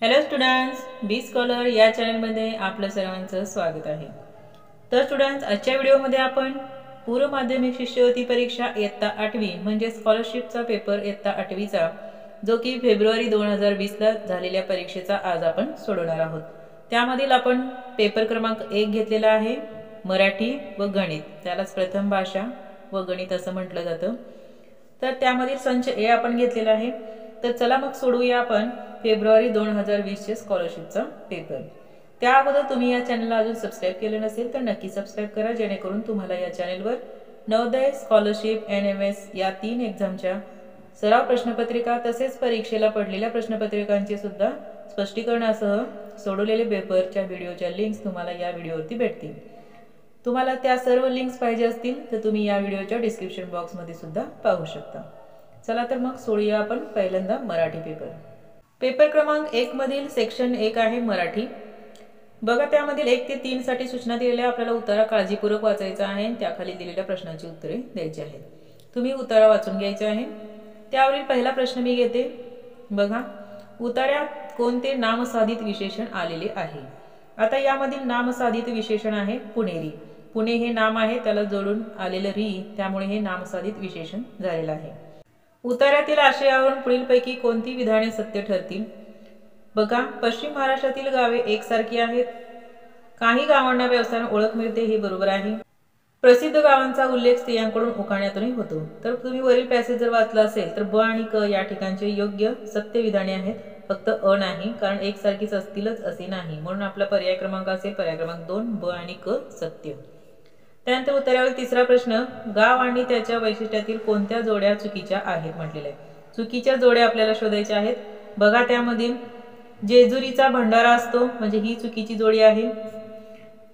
Hello students, बी scholar या चॅनलमध्ये आपलं सर्वांचं स्वागत आहे। तर स्टुडंट्स, आजच्या व्हिडिओमध्ये आपण पूर्व माध्यमिक शिष्यवृत्ती परीक्षा इयत्ता 8वी म्हणजे स्कॉलरशिपचा पेपर इयत्ता 8वीचा जो की फेब्रुवारी 2020 ला झालेल्या परीक्षेचा आज आपण सोडवणार आहोत। त्यामधील आपण पेपर क्रमांक 1 घेतलेला आहे, मराठी व गणित, त्यालाच प्रथम भाषा व गणित असं म्हटलं जातं। तर त्यामधील संच ए आपण घेतलेला आहे। तर चला मग सोडवूया आपण फेब्रुवारी 2020 चे स्कॉलरशिपचा पेपर। त्या अगोदर तुम्ही या चॅनलला अजून सबस्क्राइब केले नसेल तर नक्की सबस्क्राइब करा, जेणेकरून तुम्हाला या चॅनलवर नवोदय, स्कॉलरशिप, एनएमएस या 3 एक्झामच्या सराव प्रश्नपत्रिका तसेच परीक्षेला पडलेल्या प्रश्नपत्रिकांचे सुद्धा स्पष्टीकरणासह सोडवलेले पेपरच्या व्हिडिओच्या लिंक्स तुम्हाला या व्हिडिओवरती भेटतील। तुम्हाला त्या सर्व लिंक्स पाहिजे असतील तर तुम्ही या व्हिडिओच्या डिस्क्रिप्शन बॉक्समध्ये सुद्धा पाहू शकता। चला तर मग सोडूया आपण पहिल्यांदा मराठी पेपर। पेपर क्रमांक 1 मधील सेक्शन 1 आहे मराठी। बघा, त्यामधील 1 ते 3 साठी सूचना दिलेल्या आपल्याला उतारा काळजीपूर्वक वाचायचा आहे, त्याखाली दिलेल्या प्रश्नांची उत्तरे द्यायची आहेत। तुम्ही उतारा वाचून घ्यायचा आहे। त्यावरील पहिला प्रश्न मी घेते। बघा, उतार्यात कोणते नामसाधित विशेषण आलेले आहे? आता यामधील नामसाधित विशेषण आहे पुणेरी। पुणे हे नाम आहे, त्याला जोडून आलेलं री, त्यामुळे हे नामसाधित विशेषण झालेलं आहे। उतार्यातील आशयावरून पुढीलपैकी कोणती विधाने सत्य ठरतील? बघा, पश्चिम महाराष्ट्रातील गावे एकसारखी आहेत, काही गावांना व्यवसायाने ओळख मिळते, हे बरोबर आहे। प्रसिद्ध गावांचा उल्लेख स्त्रियांकडून उखाण्यातूनही होतो। तर तुम्ही वरील पॅसेज जर वाचला असेल तर ब आणि क या ठिकाणचे योग्य सत्य विधाने आहेत, फक्त अ नाही, कारण एकसारखीच असतीलच असे नाही, म्हणून आपला पर्याय क्रमांक असेल पर्याय क्रमांक 2, ब आणि क सत्य। त्यानंतर उत्तरावरील तिसरा प्रश्न, गाव आणि त्याच्या वैशिष्ट्यातील कोणत्या जोड्या चुकीच्या आहेत म्हटलेले आहे। चुकीच्या जोड्या आपल्याला शोधायच्या आहेत। बघा, त्यामधील जेजुरीचा भंडारा असतो म्हणजे ही चुकीची जोडी आहे।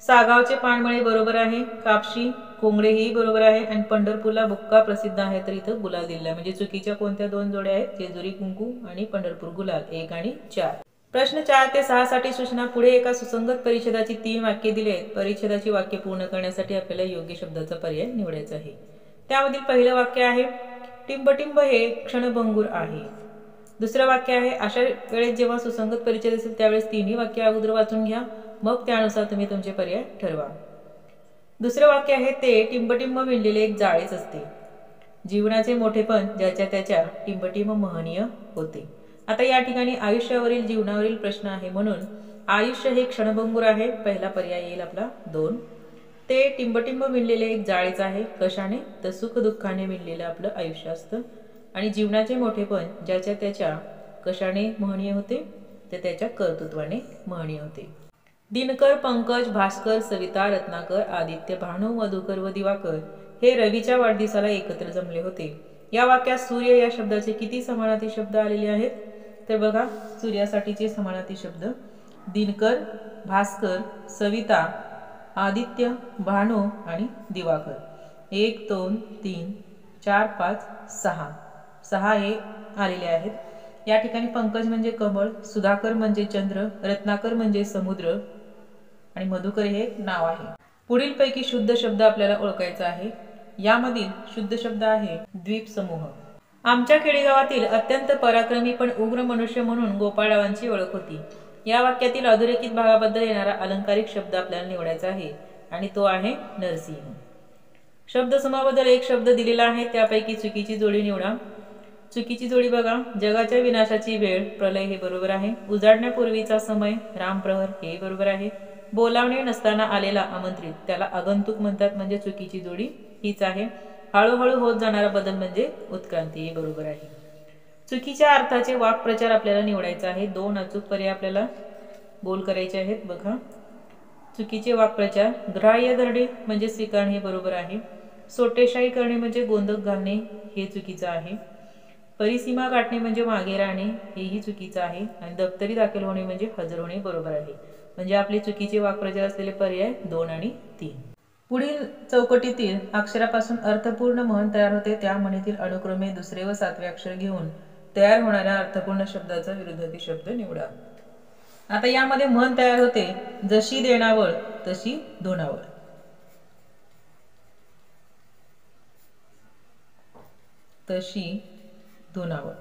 सागावचे पानमळे बरोबर आहे, कापशी कोंगडे ही बरोबर आहे, आणि पंढरपूरला बुक्का प्रसिद्ध आहे, तर इथं गुलाल दिलेला आहे। म्हणजे चुकीच्या कोणत्या 2 जोड्या आहेत? जेजुरी कुंकू आणि पंढरपूर गुलाल, 1 आणि 4। प्रश्न 4 ते 6 साठी सूचना, पुढे एका सुसंगत परिच्छेदाची 3 वाक्ये दिली आहेत। परिच्छेदाची वाक्य पूर्ण करण्यासाठी आपल्याला योग्य शब्दाचा पर्याय निवडायचा आहे। त्यामधील पहिलं वाक्य आहे, टिंबटिंब हे क्षणभंगूर आहे। दुसरं वाक्य आहे, अशा वेळेस जेव्हा सुसंगत परिच्छेद असेल त्यावेळेस तिन्ही वाक्य अगोदर वाचून घ्या, मग त्यानुसार तुम्ही तुमचे पर्याय ठरवा। दुसरं वाक्य आहे, ते टिंबटिंब विणलेले एक जाळेच असते। जीवनाचे मोठेपण ज्याच्या त्याच्या टिंबटिंब महनीय होते। आता या ठिकाणी आयुष्यावरील जीवनावरील प्रश्न आहे, म्हणून आयुष्य हे क्षणभंगूर आहे, पहिला पर्याय येईल आपला 2। ते टिंबटिंब विणलेले एक जाळेच आहे, कशाने? तर सुख दुःखाने विणलेलं आपलं आयुष्य असतं। आणि जीवनाचे मोठेपण ज्याच्या त्याच्या कशाने महनीय होते? तर त्याच्या कर्तृत्वाने महनीय होते। दिनकर, पंकज, भास्कर, सविता, रत्नाकर, आदित्य, भानू, मधुकर व दिवाकर हे रवीच्या वाढदिवसाला एकत्र जमले होते। या वाक्यात सूर्य या शब्दाचे किती समानार्थी शब्द आलेले आहेत? तर बघा, सूर्यासाठीचे समानार्थी शब्द दिनकर, भास्कर, सविता, आदित्य, भानू आणि दिवाकर। 1 2 3 4 5 6 6 हे आलेले आहेत। या ठिकाणी पंकज म्हणजे कमळ, सुधाकर म्हणजे चंद्र, रत्नाकर म्हणजे समुद्र आणि मधुकर हे नाव आहे। पुढीलपैकी शुद्ध शब्द आपल्याला ओळखायचा आहे। यामधील शुद्ध शब्द आहे द्वीप समूह। आमच्या खेडेगावातील अत्यंत पराक्रमी पण उग्र मनुष्य म्हणून गोपाळरावांची ओळख होती। या वाक्यातील अधोरेखित भागाबद्दल येणारा अलंकारिक शब्द आपल्याला निवडायचा आहे, आणि तो आहे नरसिंह। शब्दसमूहाबद्दल एक शब्द दिलेला आहे, त्यापैकी चुकीची जोडी निवडा। चुकीची जोडी बघा, जगाच्या विनाशाची वेळ, प्रलय हे बरोबर आहे। उजाडण्यापूर्वीचा समय, रामप्रहर हे बरोबर आहे। बोलावणे नसताना आलेला आमंत्रित, त्याला आगंतुक म्हणतात, म्हणजे चुकीची जोडी हीच आहे। हळूहळू होत जाणारा बदल म्हणजे उत्क्रांती, हे बरोबर आहे। चुकीच्या अर्थाचे वाक्प्रचार आपल्याला निवडायचा आहे। 2 अचूक पर्याय आपल्याला बोल करायचे आहेत। बघा, चुकीचे वाक्प्रचार, ग्राह्य धरणे म्हणजे स्वीकारणे हे बरोबर आहे। सोटेशाही करणे म्हणजे गोंधळ घालणे हे चुकीचं आहे। परिसीमा गाठणे म्हणजे मागे राहणे हेही चुकीचं आहे, आणि दप्तरी दाखल होणे म्हणजे हजर होणे बरोबर आहे। म्हणजे आपले चुकीचे वाक्प्रचार असलेले पर्याय 2 आणि 3। पुढील चौकटीतील अक्षरापासून अर्थपूर्ण म्हण तयार होते, त्या म्हणीतील अनुक्रमे दुसरे व 7वे अक्षर घेऊन तयार होणाऱ्या अर्थपूर्ण शब्दाचा विरुद्धार्थी शब्द निवडा। आता यामध्ये म्हण तयार होते, जशी देणावळ तशी धुणावळ। तशी धुणावळ।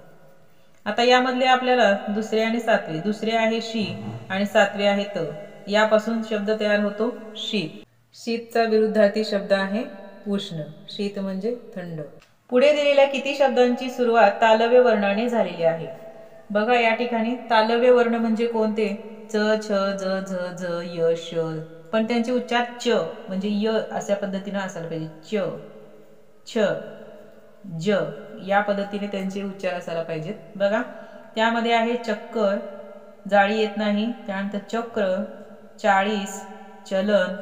आता यामधले आपल्याला दुसरे आणि सातवे, दुसरे आहे शी आणि सातवे आहे त, यापासून शब्द तयार होतो शीत. शीतचा विरुद्धार्थी शब्द आहे उष्ण. शीत म्हणजे थंड. पुढे दिलेल्या किती शब्दांची सुरुवात तालव्य वर्णाने झालेली आहे? बघा या ठिकाणी तालव्य वर्ण म्हणजे कोणते? च, छ, ज, झ, झ, य, श, पण त्यांचे उच्चार च म्हणजे य अशा पद्धतीने असायला पाहिजे. च, छ, ज या पद्धतीने त्यांचे उच्चार असायला पाहिजेत. बघा त्यामध्ये आहे चक्कर, जाळी येत नाही. त्यानंतर चक्र, 40, चलन,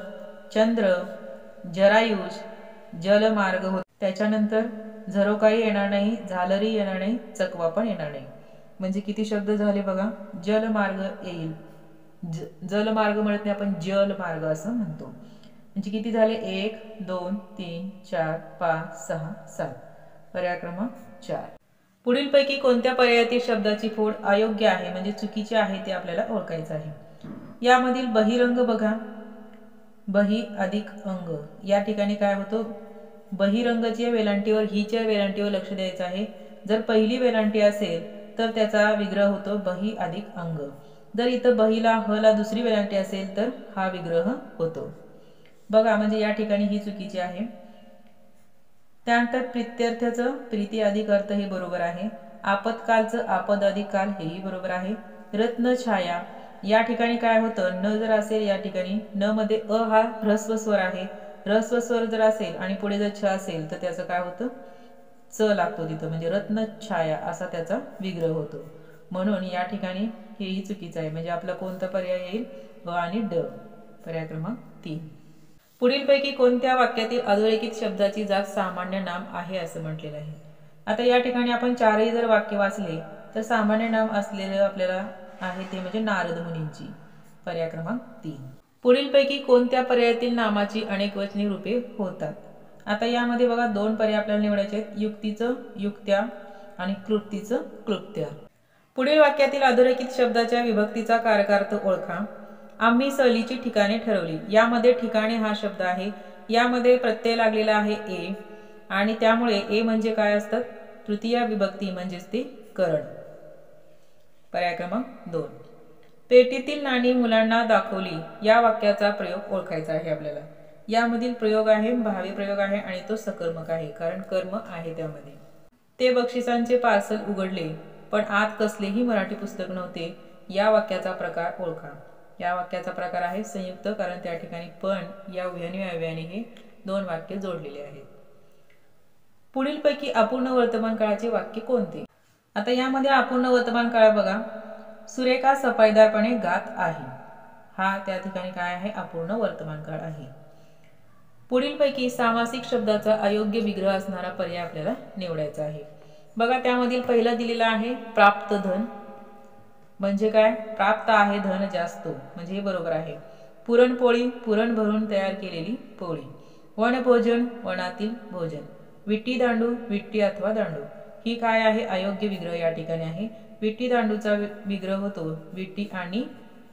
चंद्र, जरायुज, जलमार्ग होत. त्याच्यानंतर झरोकाही येणार नाही, झालरी येणार नाही, चकवा पण येणार नाही. म्हणजे किती शब्द झाले बघा. जलमार्ग येईल. जलमार्ग म्हणत नाही, आपण जलमार्ग असं म्हणतो. म्हणजे किती झाले? 1 2 3 4 5 6 7. पर्याय क्रमांक 4. पुढीलपैकी कोणत्या पर्यायातील शब्दाची फोड अयोग्य आहे म्हणजे चुकीची आहे ते आपल्याला ओळखायचं आहे. यामधील बहिरंग बघा, बही अधिक अंग, या ठिकाणी काय होतं? बहिरंगच्या वेलांटीवर हीच्या वेलांटीवर लक्ष द्यायचं आहे. जर पहिली वेलांटी असेल तर त्याचा विग्रह होतो बही अधिक अंग. जर इथं बहीला हला दुसरी वेलांटी असेल तर हा विग्रह होतो. बघा म्हणजे या ठिकाणी ही चुकीची आहे. त्यानंतर प्रीत्यर्थाचं प्रीती अधिक अर्थ हे बरोबर आहे. आपत्कालचं आपद अधिक काल हेही बरोबर आहे. रत्न छाया या ठिकाणी काय होतं? न जर असेल या ठिकाणी न मध्ये अ हा ह्रस्व स्वर आहे. ह्रस्व स्वर जर असेल आणि पुढे जर छ असेल तर त्याचं काय होतं? च लागतो तिथं, म्हणजे रत्न छाया असा त्याचा विग्रह होतो. म्हणून या ठिकाणी हेही चुकीचं आहे. म्हणजे आपला कोणता पर्याय येईल? अ आणि ड. पर्याय क्रमांक 3. पुढीलपैकी कोणत्या वाक्यातील अधोरेखित शब्दाची जात सामान्य नाम आहे असं म्हटलेलं आहे? आता या ठिकाणी आपण चारही जर वाक्य वाचले तर सामान्य नाम असलेलं आपल्याला आहे ते म्हणजे नारद मुनींची. पर्याय क्रमांक 3. पुढीलपैकी कोणत्या पर्यायातील नामाची अनेकवचनी रूपे होतात? आता यामध्ये बघा 2 पर्याय आपल्याला निवडायचे आहेत. युक्तीचं युक्त्या आणि क्लृप्तीचं क्लृप्त्या. पुढील वाक्यातील अधोरेखित शब्दाच्या विभक्तीचा कारकार्थ ओळखा. आम्ही सहलीची ठिकाणे ठरवली. यामध्ये ठिकाणे हा शब्द आहे. यामध्ये प्रत्यय लागलेला आहे ए आणि त्यामुळे ए म्हणजे काय असतात? तृतीय विभक्ती म्हणजेच ते करण. पर्याय क्रमांक 2. पेटीतील नाणी मुलांना दाखवली या वाक्याचा प्रयोग ओळखायचा आहे आपल्याला. यामधील प्रयोग आहे भावी प्रयोग आहे आणि तो सकर्मक आहे कारण कर्म आहे त्यामध्ये. ते बक्षिसांचे पार्सल उघडले पण आत कसलेही मराठी पुस्तक नव्हते या वाक्याचा प्रकार ओळखा. या वाक्याचा प्रकार आहे संयुक्त कारण त्या ठिकाणी पण या उभयाने अव्ययाने हे 2 वाक्य जोडलेले आहेत. पुढीलपैकी अपूर्ण वर्तमान काळाचे वाक्य कोणते? आता यामध्ये अपूर्ण वर्तमान काळ बघा. सुरेखा सफाईदारपणे गात आहे. हा त्या ठिकाणी काय आहे? अपूर्ण वर्तमान काळ आहे. पुढीलपैकी सामासिक शब्दाचा अयोग्य विग्रह असणारा पर्याय आपल्याला निवडायचा आहे. बघा त्यामधील पहिला दिलेला आहे प्राप्त धन. म्हणजे काय? प्राप्त आहे धन जास्त, म्हणजे हे बरोबर आहे. पुरणपोळी पुरण भरून तयार केलेली पोळी. वनभोजन वनातील भोजन. विट्टी दांडू विट्टी अथवा दांडू. ही काय आहे? अयोग्य विग्रह या ठिकाणी आहे. विट्टी दांडूचा विग्रह होतो विट्टी आणि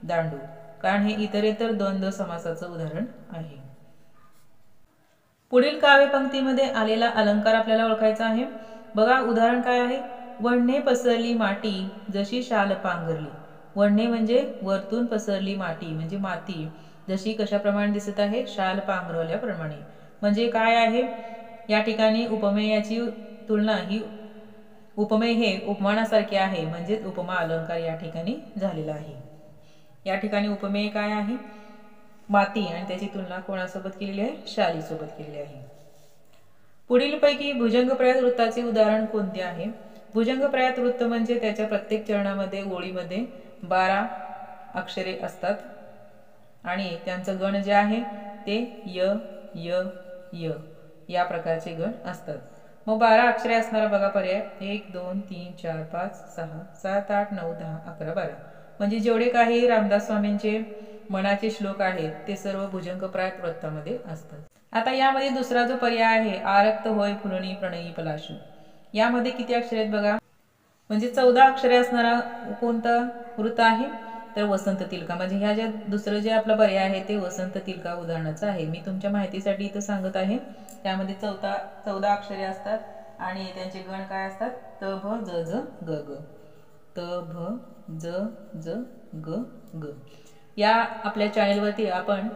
दांडू कारण हे इतरेतर द्वंद्व समासाचं उदाहरण आहे. पुढील काव्य पंक्तीमध्ये आलेला अलंकार आपल्याला ओळखायचा आहे. बघा उदाहरण काय आहे? वडणे पसरली माटी जशी शाल पांघरली. वडणे म्हणजे वरतून पसरली माती म्हणजे माती जशी कशाप्रमाणे दिसत आहे? शाल पांघरवल्याप्रमाणे. म्हणजे काय आहे? या ठिकाणी उपमेयाची तुलना ही उपमेय हे उपमानासारखे आहे म्हणजे उपमा अलंकार या ठिकाणी झालेला आहे. या ठिकाणी उपमेय काय आहे? माती आणि त्याची तुलना कोणासोबत केलेली आहे? शालीसोबत केलेली आहे. पुढीलपैकी भुजंगप्रयात वृत्ताचे उदाहरण कोणते आहे? भुजंगप्रयात वृत्त म्हणजे त्याच्या प्रत्येक चरणामध्ये ओळीमध्ये 12 अक्षरे असतात आणि त्यांचं गण जे आहे ते य य य या प्रकारचे गण असतात. मग 12 अक्षरे असणारा बघा पर्याय 1 2 3 4 5 6 7 8 9 10 11 12. म्हणजे जेवढे काही रामदास स्वामींचे मनाचे श्लोक आहेत ते सर्व भुजंगप्रयात वृत्तामध्ये असतात. आता यामध्ये दुसरा जो पर्याय आहे आरक्त होय फुलणी प्रणयी पलाशू. यामध्ये किती अक्षरे आहेत बघा. म्हणजे 14 अक्षरे असणारा कोणता वृत्त आहे? तर वसंत तिलका. म्हणजे ह्या ज्या दुसरं जे आपला पर्याय आहे ते वसंत तिलका उदाहरणाचं आहे. मी तुमच्या माहितीसाठी इथं सांगत आहे. त्यामध्ये 14 अक्षरे असतात आणि त्यांचे गण काय असतात? त भ ज ज ग ग. त भ ज ज ग ग। या आपल्या चॅनलवरती आपण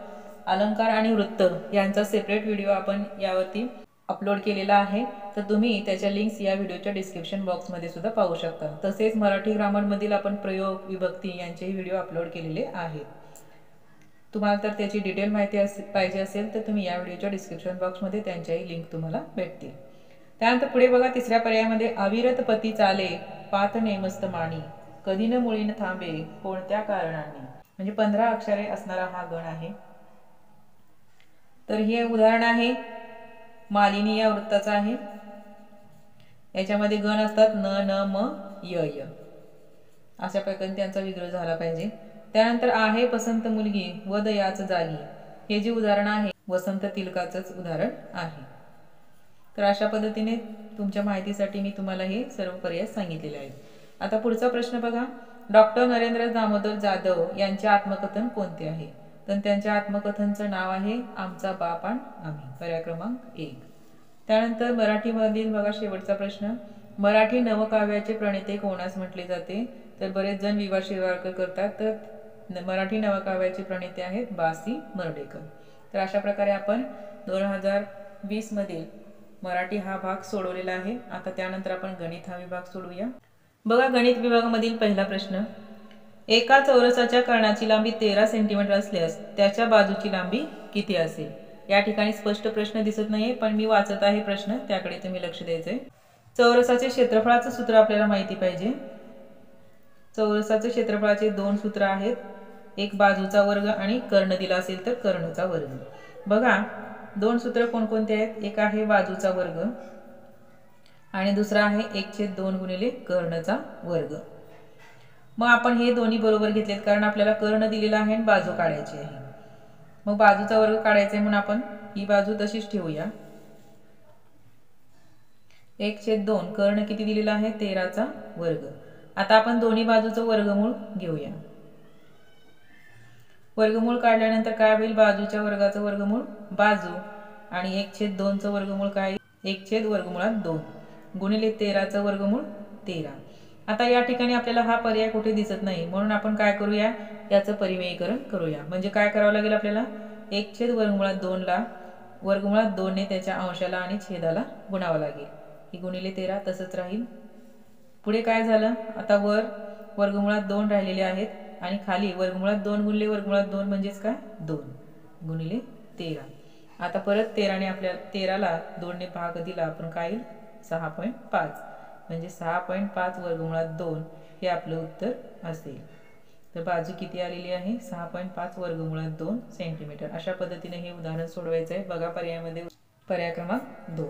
अलंकार आणि वृत्त यांचा सेपरेट व्हिडिओ आपण यावरती अपलोड केलेला आहे, तर तुम्ही त्याच्या लिंक्स या व्हिडिओच्या डिस्क्रिप्शन बॉक्समध्ये सुद्धा पाहू शकता। तसेच मराठी ग्रामरमधील आपण प्रयोग, विभक्ती यांचेही व्हिडिओ अपलोड केलेले आहेत। तुम्हाला तर त्याची डिटेल माहिती पाहिजे असेल तर तुम्ही या व्हिडिओच्या डिस्क्रिप्शन बॉक्समध्ये त्यांच्याही लिंक तुम्हाला भेटतील। त्यानंतर पुढे बघा, तिसऱ्या पर्यायामध्ये अविरत पती चाले पात नेमस्त माणी, कधी न मुळी न थांबे कोणत्या कारणाने, म्हणजे 15 अक्षरे असणारा हा गण आहे। तर हे उदाहरण आहे मालिनी या वृत्ताचं आहे। याच्यामध्ये गण असतात न न म य य, अशा प्रकारे त्यांचा विग्रह झाला पाहिजे। त्यानंतर आहे पसंत मुलगी वद याच जागी, हे जे उदाहरण आहे वसंत तिलकाचंच उदाहरण आहे। तर अशा पद्धतीने तुमच्या माहितीसाठी मी तुम्हाला हे सर्व पर्याय सांगितलेले आहेत। आता पुढचा प्रश्न बघा, डॉक्टर नरेंद्र दामोदर जाधव यांचे आत्मकथन कोणते आहे? तर त्यांच्या आत्मकथनचं नाव आहे आमचा बाप आणि आम्ही, पर्याय क्रमांक 1। त्यानंतर मराठीमधील बघा शेवटचा प्रश्न, मराठी नवकाव्याचे प्रणेते कोणास म्हटले जाते? तर बरेच जण विवा शिरवाडकर करतात, तर मराठी नवकाव्याचे प्रणेते आहेत बासी मर्ढेकर। तर अशा प्रकारे आपण 2020 मध्ये मराठी हा भाग सोडवलेला आहे। आता त्यानंतर आपण गणित हा विभाग सोडूया। बघा, गणित विभागामधील पहिला प्रश्न, एका चौरसाच्या कर्णाची लांबी 13 सेंटीमीटर असल्यास त्याच्या बाजूची लांबी किती असेल? या ठिकाणी स्पष्ट प्रश्न दिसत नाहीये, पण मी वाचत आहे प्रश्न, त्याकडे तुम्ही लक्ष द्यायचंय। चौरसाचे क्षेत्रफळाचं सूत्र आपल्याला माहिती पाहिजे। चौरसाचे क्षेत्रफळाचे 2 सूत्र आहेत, एक बाजूचा वर्ग आणि कर्ण दिला असेल तर कर्णचा वर्ग। बघा 2 सूत्र कोणकोणते आहेत? एक आहे बाजूचा वर्ग आणि दुसरा आहे 1/2 गुणिले कर्णचा वर्ग। मग आपण हे दोन्ही बरोबर घेतलेत, कारण आपल्याला कर्ण दिलेला आहे आणि बाजू काढायची आहे। मग बाजूचा वर्ग काढायचा आहे म्हणून आपण ही बाजू तशीच ठेवूया। 1/2 कर्ण किती दिलेला आहे? 13चा वर्ग। आता आपण दोन्ही बाजूचं वर्गमूळ घेऊया। वर्गमूळ काढल्यानंतर काय होईल? बाजूच्या वर्गाचं वर्गमूळ बाजू आणि 1/2चं वर्गमूळ काय? 1/2 गुणिले 13चं वर्गमूळ 13। आता या ठिकाणी आपल्याला हा पर्याय कुठे दिसत नाही, म्हणून आपण काय करूया, याचं परिमेयीकरण करूया। म्हणजे काय करावं लागेल आपल्याला? 1/2 ला वर्गमुळात 2 ने त्याच्या अंशाला आणि छेदाला गुणावं लागेल। ही गुणिले 13 तसंच राहील। पुढे काय झालं? आता वर वर्गमुळात 2 राहिलेले आहेत आणि खाली वर्गमुळात 2 गुणिले वर्गमुळात 2 म्हणजेच काय? 2 गुणिले 13। आता परत 13ने आपल्या 13ला 2 ने भाग दिला, आपण काय येईल? 6.5, म्हणजे 6.5 वर्गमुळात 2 हे आपलं उत्तर असेल। तर बाजू किती आलेली आहे? 6.5 वर्गमुळात 2 सेंटीमीटर। अशा पद्धतीने हे उदाहरण सोडवायचं आहे। बघा पर्यायामध्ये पर्याय क्रमांक 2,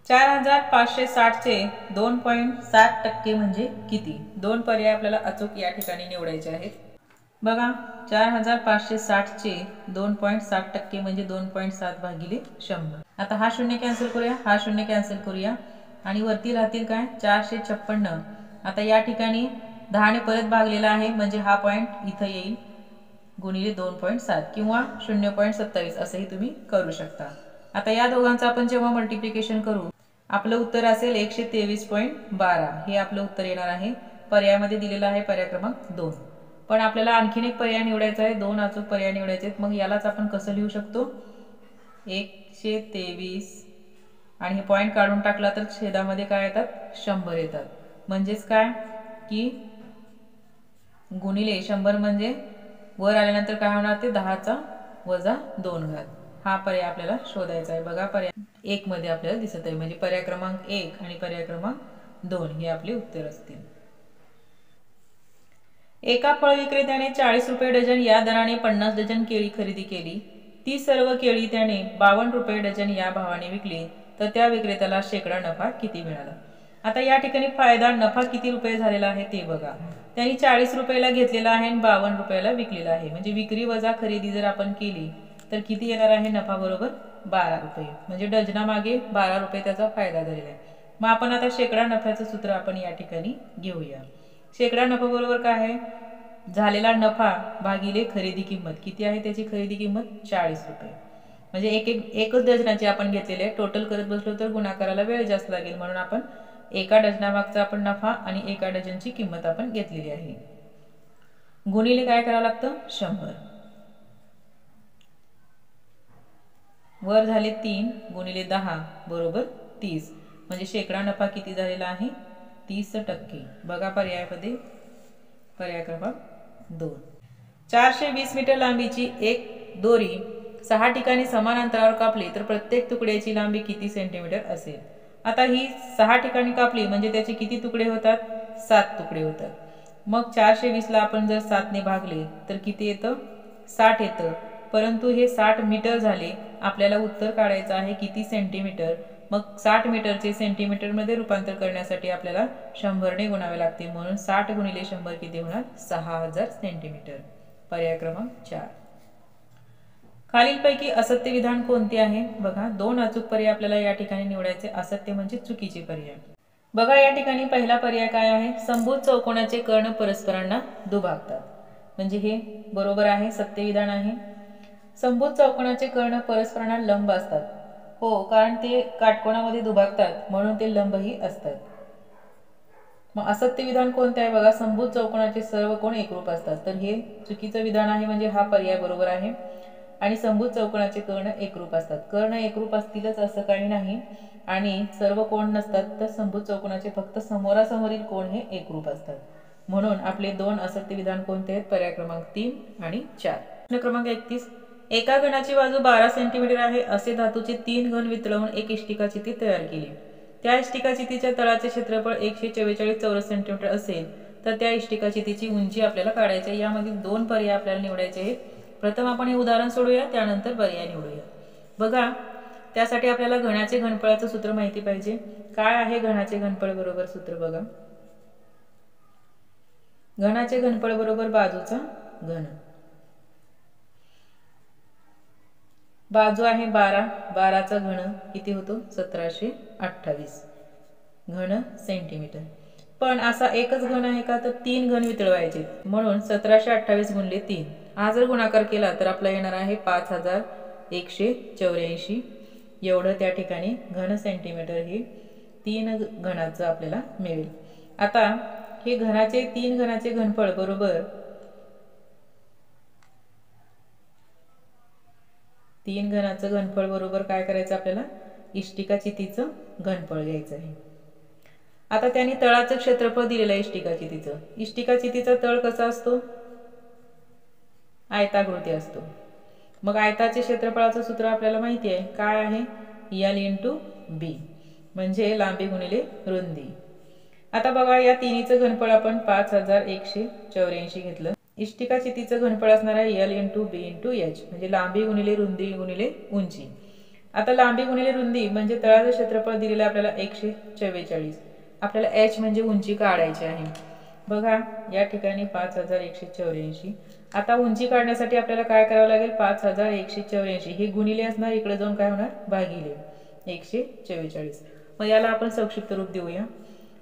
4560 चे 2.7% म्हणजे किती? 2 पर्याय आपल्याला अचूक या ठिकाणी निवडायचे आहेत। बघा 4560 चे 2.7% म्हणजे 2.7 भागिले 100। आता हा शून्य कॅन्सल करूया, हा शून्य कॅन्सल करूया आणि वरती राहतील काय? 456। आता या ठिकाणी 10 ने परत भागलेला आहे, म्हणजे हा पॉइंट इथं येईल गुणिले 2.7 किंवा 0.27 असंही तुम्ही करू शकता। आता या दोघांचं आपण जेव्हा मल्टिप्लिकेशन करू, आपलं उत्तर असेल 123.12, हे आपलं उत्तर येणार आहे। पर्यायामध्ये दिलेला आहे पर्याय क्रमांक 2, पण आपल्याला आणखीन एक पर्याय निवडायचा आहे, 2 अचूक पर्याय निवडायचे आहेत। मग यालाच आपण कसं लिहू शकतो? 123 आणि हे पॉइंट काढून टाकला तर छेदामध्ये काय येतात? 100 येतात। म्हणजेच काय की गुणिले 100 म्हणजे वर आल्यानंतर काय होणार? ते 10⁻². हा पर्याय आपल्याला शोधायचा आहे। बघा पर्याय 1 मध्ये आपल्याला दिसत आहे, म्हणजे पर्याय क्रमांक 1 आणि पर्याय क्रमांक 2 हे आपले उत्तर असतील। एका फळ विक्रेत्याने 40 रुपये डझन या दराने 50 डझन केळी खरेदी केली। ती सर्व केळी त्याने 52 रुपये डझन या भावाने विकली, तर त्या विक्रेत्याला शेकडा नफा किती मिळाला? आता या ठिकाणी फायदा नफा किती रुपये झालेला आहे ते बघा। त्यांनी 40 रुपयाला घेतलेला आहे आणि 52 रुपयाला विकलेला आहे, म्हणजे विक्री वजा खरेदी जर आपण केली तर किती येणार आहे? नफा बरोबर 12 रुपये, म्हणजे डझनामागे 12 रुपये त्याचा फायदा झालेला आहे। मग आपण आता शेकडा नफ्याचं सूत्र आपण या ठिकाणी घेऊया। शेकडा नफा बरोबर काय आहे? झालेला नफा भागिले खरेदी किंमत। किती आहे त्याची खरेदी किंमत? 40 रुपये, म्हणजे एकच डझनाची आपण घेतलेले आहे। टोटल करत बसलो तर गुणाकाराला वेळ जास्त लागेल, म्हणून आपण एका डझनामागचा आपण नफा आणि एका डझनची किंमत आपण घेतलेली आहे। गुणिले काय करावं लागतं 100, वर झाले 3 गुणिले 10 बरोबर 30, म्हणजे शेकडा नफा किती झालेला आहे 30%। बघा पर्यायामध्ये पर्याय क्रमांक 2। 420 मीटर लांबीची एक दोरी 6 ठिकाणी समान अंतरावर कापली तर प्रत्येक तुकड्याची लांबी किती सेंटीमीटर असेल। आता ही 6 ठिकाणी कापली म्हणजे त्याचे किती तुकडे होतात 7 तुकडे होतात। मग 420 ला आपण जर 7 ने भागले तर किती येतं 60 येतं, परंतु हे 60 मीटर झाले। आपल्याला उत्तर काढायचं आहे किती सेंटीमीटर। मग 60 मीटरचे सेंटीमीटर मध्ये रूपांतर करण्यासाठी आपल्याला 100 ने गुणावे लागते, म्हणून 60 गुणिले 100 किती होणार 6000 सेंटीमीटर। पर्याय क्रमांक 4। खालीलपैकी असत्य विधान कोणते आहे बघा, 2 अचूक पर्याय आपल्याला या ठिकाणी निवडायचे। असत्य म्हणजे चुकीचे पर्याय। बघा या ठिकाणी पहिला पर्याय काय आहे, समभुज चौकोनाचे कर्ण परस्परांना दुभागतात, म्हणजे हे बरोबर आहे, सत्य विधान आहे। समभुज चौकोनाचे कर्ण परस्परांना लंब असतात, हो, कारण ते काटकोनामध्ये दुभागतात म्हणून ते लंबही असतात। मग असत्य विधान कोणते आहे बघा, समभुज चौकोनाचे सर्व कोण एकरूप असतात, तर हे चुकीचं विधान आहे, म्हणजे हा पर्याय बरोबर आहे। आणि समभुज चौकोनाचे कर्ण एकरूप असतात, कर्ण एकरूप असतीलच असं काही नाही, आणि सर्व कोण नसतात, तर समभुज चौकोनाचे फक्त समोरासमोरील कोण हे एकरूप असतात। म्हणून आपले 2 असत्य विधान कोणते आहेत, पर्याय क्रमांक 3 आणि 4। प्रश्न क्रमांक 31, एका घनाची बाजू 12 सेंटीमीटर आहे असे धातूचे 3 घन वितळवून एक इष्टिका चिती तयार केली। त्या इष्टिका चितीच्या तळाचे क्षेत्रफळ 144 चौरस सेंटीमीटर असेल तर त्या इष्टिका चितीची उंची आपल्याला काढायची आहे। यामधील 2 पर्याय आपल्याला निवडायचे आहेत। प्रथम आपण हे उदाहरण सोडूया, त्यानंतर पर्याय निवडूया। बघा त्यासाठी आपल्याला घनाचे घनफळाचं सूत्र माहिती पाहिजे। काय आहे घनाचे घनफळ बरोबर सूत्र बघा, घनाचे घनफळ बरोबर बाजूचा घन। बाजू आहे 12, 12चा घन किती होतो 1728 घन सेंटीमीटर। पण असा एकच घन आहे का, तर 3 घन वितळवायचे, म्हणून 1728 गुणिले 3 हा जर गुणाकार केला तर आपला येणार आहे 5184 एवढं त्या ठिकाणी घन सेंटीमीटर हे 3 घनाचं आपल्याला मिळेल। आता हे घनाचे 3 घनाचे घनफळ बरोबर 3 घनाचं घनफळ बरोबर काय करायचं आपल्याला इष्टिका चितीचं घनफळ घ्यायचं आहे। आता त्यांनी तळाचं क्षेत्रफळ दिलेलं आहे इष्टिका चितीचं। इष्टिका चितीचा तळ कसा असतो आयताकृती असतो। मग आयताचे क्षेत्रफळाचं सूत्र आपल्याला माहिती आहे, काय आहे L × B म्हणजे लांबी गुणिले रुंदी। आता बघा या तिन्हीचं घनफळ आपण 5184 घेतलं। इष्टिका चितीचं घनफळ असणार आहे L × B × H म्हणजे लांबी गुणिले रुंदी गुणिले उंची। आता लांबी गुणिले रुंदी म्हणजे तळाचं क्षेत्रफळ दिलेलं आपल्याला 144, आपल्याला H म्हणजे उंची काढायची आहे। बघा या ठिकाणी 5184। आता उंची काढण्यासाठी आपल्याला काय करावं लागेल 5184 हे गुणिले असणार, इकडे जाऊन काय होणार भागिले 144। मग याला आपण संक्षिप्त रूप देऊया,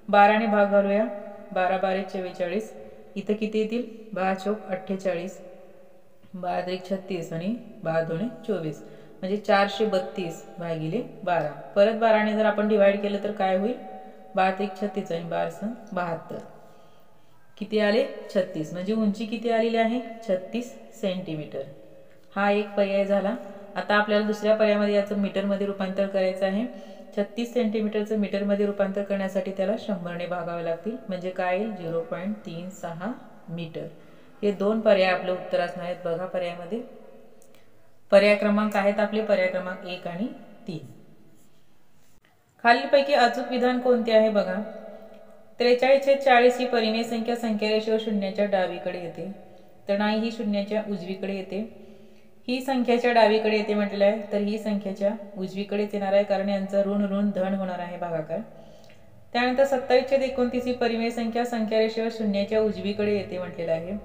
12 ने भाग घालूया, 12 12 44, इथं किती येतील 12 चौक 48, 12 त्रिक 36 आणि 12 दोणे 24 म्हणजे 432 भागिले 12। परत 12 ने जर आपण डिवाइड केलं तर काय होईल 12 त्रिक 36 आणि 12 सम 72 किती आले 36, म्हणजे उंची किती आलेली आहे 36 सेंटीमीटर। हा एक पर्याय झाला। आता आपल्याला दुसऱ्या पर्यायामध्ये याचं मीटरमध्ये रूपांतर करायचं आहे। 36 सेंटीमीटरचं मीटरमध्ये रूपांतर करण्यासाठी त्याला 100 ने भागावे लागतील, म्हणजे काय येईल 0.36 मीटर। हे 2 पर्याय आपले उत्तर असणार आहेत। बघा पर्यायामध्ये पर्याय क्रमांक आहेत आपले पर्याय क्रमांक 1 आणि 3। खालीलपैकी अचूक विधान कोणते आहे बघा, 43/40 ही परिमेय संख्या संख्या रेषेवर शून्याच्या डावीकडे येते, तर नाही ही शून्याच्या उजवीकडे येते। ही संख्याच्या डावीकडे येते म्हटलेलं आहे, तर ही संख्याच्या उजवीकडेच येणार आहे, कारण यांचा ऋण ऋण धन होणार आहे भागाकार। त्यानंतर 27/29 ही परिमेय संख्या संख्या रेषेवर शून्याच्या उजवीकडे येते म्हटलेलं आहे,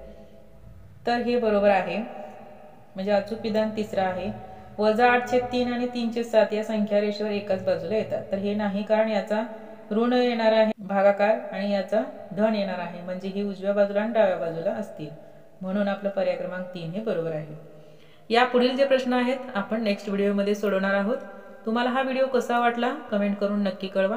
तर हे बरोबर आहे, म्हणजे अचूक विधान तिसरा आहे। -8/3 आणि 3/7 या संख्या रेषेवर एकाच बाजूला येतात, तर हे नाही, कारण याचा ऋण येणार आहे भागाकार आणि याचा धन येणार आहे, म्हणजे हे उजव्या बाजूला आणि डाव्या बाजूला असतील, म्हणून आपलं पर्याय क्रमांक 3 हे बरोबर आहे। या पुढील जे प्रश्न आहेत आपण नेक्स्ट व्हिडिओमध्ये सोडवणार आहोत। तुम्हाला हा व्हिडिओ कसा वाटला कमेंट करून नक्की कळवा।